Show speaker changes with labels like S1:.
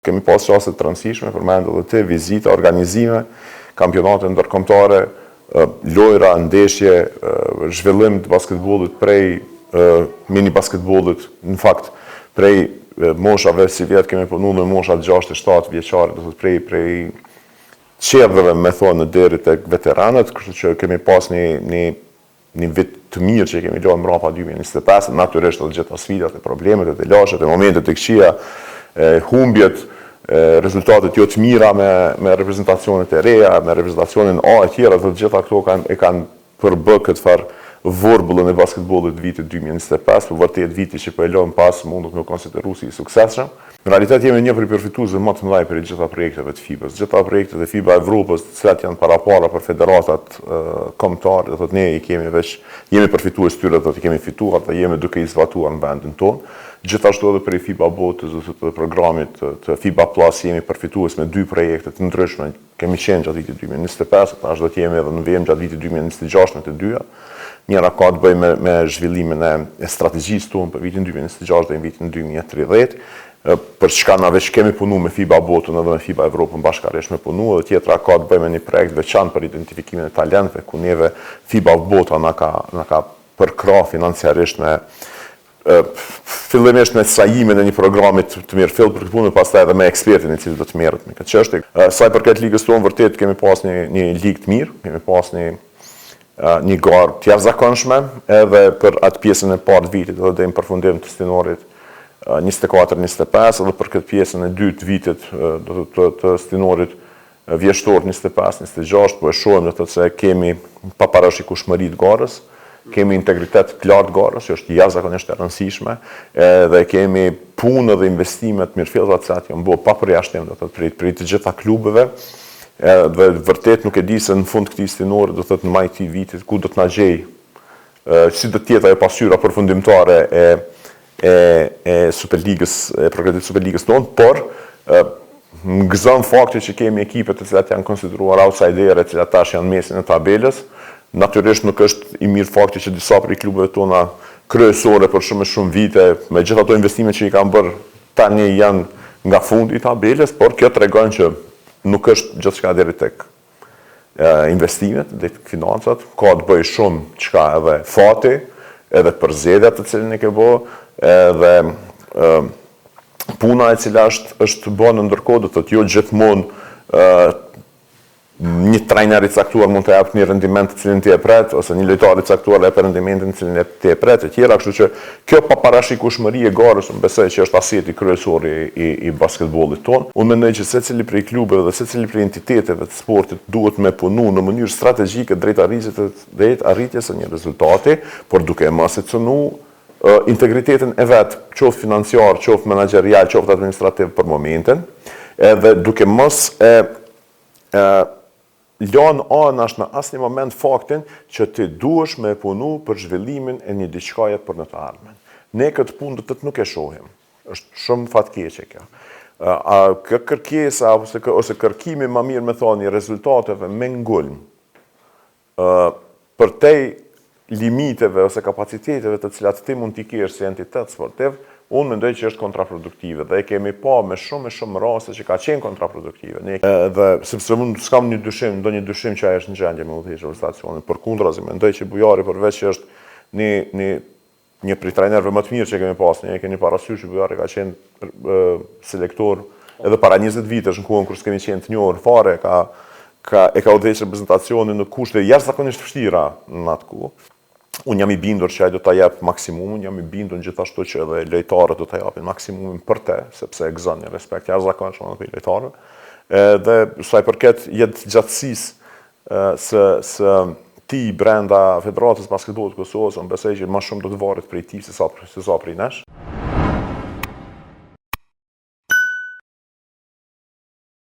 S1: Kemi pas qaset të rëndësishme, përmendë edhe të vizita, organizime, kampionate ndërkombëtare, lojra, ndeshje, zhvillim të basketbollit prej mini basketbollit, në fakt prej moshave si vjetë kemi punu në moshat 6-7 vjeqare, do të prej qedhëve me thonë në deri të veteranët, kështu që kemi pas një vit të mirë që kemi lojnë mrapa 2025, natyrisht edhe gjitha sfidat e problemet e të lashet, e momentet të këqia, humbjet, rezultatet jo të mira me reprezentacionet e reja, me reprezentacionin A e tjera, dhe gjitha këto kanë përbë këtë farë vorbullën e basketbollit vitit 2025, për vërtet viti që po e lëm pas mundot me konsideru si i suksesshëm. Në realitet jemi një prej përfituesve më të mëdhej për gjitha projekteve të FIBA-s. Gjitha projektet e FIBA Evropës, të cilat janë para për federatat kombëtare, do thotë ne jemi përfitues tyre, do të kemi fituar dhe jemi duke i zbatuar në vendin tonë. Gjithashtu edhe për FIBA botës dhe programit të FIBA Plus jemi përfitues me 2 projekte të ndryshme. Kemi qenë gjatë vitit 2025, tash do të jemi edhe në VM gjatë vitit 2026 me të dyja. Njëra ka të bëjë me zhvillimin e strategjisë tonë për vitin 2026 dhe vitin 2030, për çka na veç kemi punu me FIBA botën edhe me FIBA Evropën bashkërisht me punu, dhe tjetra ka të bëjë me një projekt veçantë për identifikimin e talentëve, ku neve FIBA bota na ka përkrah financiarisht me fillimisht me sajimin e një programit të mirë fill për këtë punë, pastaj edhe me ekspertin i cili do të merret me këtë çështje. Sa i përket ligës tonë, vërtet kemi pas një ligë të mirë, kemi pas një garë të jashtëzakonshme, edhe për atë pjesën e parë të vitit edhe në përfundim të stinorit 24-25, edhe për këtë pjesën e dytë të vitit të stinorit vjeshtor 25-26, po e shohim do të thotë se kemi paparashikueshmëri të garës, kemi integritet të lartë garës, që është jashtëzakonisht e rëndësishme, dhe kemi punë dhe investimet mirëfillta të cilat janë bërë pa përjashtim, do të thotë prej të gjitha klubeve. Dhe vërtet nuk e di se në fund këtij stinori, do thotë në maj këtij vitit, ku do të na gjej, si do të jetë ajo pasqyra përfundimtare e Superligës, e progresit Superligës tonë, por më gëzon fakti që kemi ekipe të cilat janë konsideruar outsiderë, të cilat tash janë mesin e tabelës. Natyrisht nuk është i mirë fakti që disa prej klubeve tona kryesore për shumë vite, me gjitha ato investime që i kanë bërë, tani janë nga fundi i tabelës, por kjo tregon që nuk është gjithçka deri tek investimet, deri tek financat, ka të bëjë shumë çka edhe fati, edhe përzgjedhja të cilën e ke bë, edhe puna e cila është bënë ndërkohë, do thotë jo gjithmonë një trajner i caktuar mund të japë një rendiment të cilin ti e pret, ose një lojtar i caktuar e për rendimentin të cilin ti e pret, e tjera, kështu që kjo paparashikueshmëri e garës, unë besoj që është asjeti kryesor i basketbollit tonë. Unë mendoj që secili prej klubeve dhe secili prej entiteteve të sportit duhet me punu në mënyrë strategjike drejt arritjes së një rezultati, por duke mos e cënu integritetin e vet, qoftë financiar, qoftë menaxherial, qoftë administrativ për momentin, edhe duke mos lanë anash në asnjë moment faktin që ti duhesh me punu për zhvillimin e një diçkaje për në të ardhmen. Ne këtë punë do të nuk e shohim. Është shumë fatkeqe kjo. Kjo kërkesa ose kërkimi më mirë me thoni rezultateve me ngulm për te limiteve ose kapaciteteve të cilat ti mund t'i kesh si entitet sportiv, unë mendoj që është kontraproduktive dhe e kemi pa me shumë raste që ka qenë kontraproduktive. Dhe sepse unë s'kam ndonjë dyshim që ajo është në gjendje me udhëheq organizacionin. Përkundrazi, mendoj që Bujari përveç që është një prej trajnerëve më të mirë që kemi pas, ne keni parasysh që Bujari ka qenë selektor edhe para 20 vitesh në kohën kur s'kemi qenë të njohur fare, e ka udhëheq reprezentacionin në kushte jashtëzakonisht vështira në atë kohë. Unë jam i bindur që ai do ta jap maksimumin, jam i bindur gjithashtu që edhe lojtarët do ta japin maksimumin për te, sepse e gëzon një respekt jashtëzakonshëm edhe për lojtarët. Dhe sa i përket jetë gjatësisë së ti brenda Federatës Basketbollit të Kosovës, unë besoj që më shumë do të varet prej tij se sa prej nesh.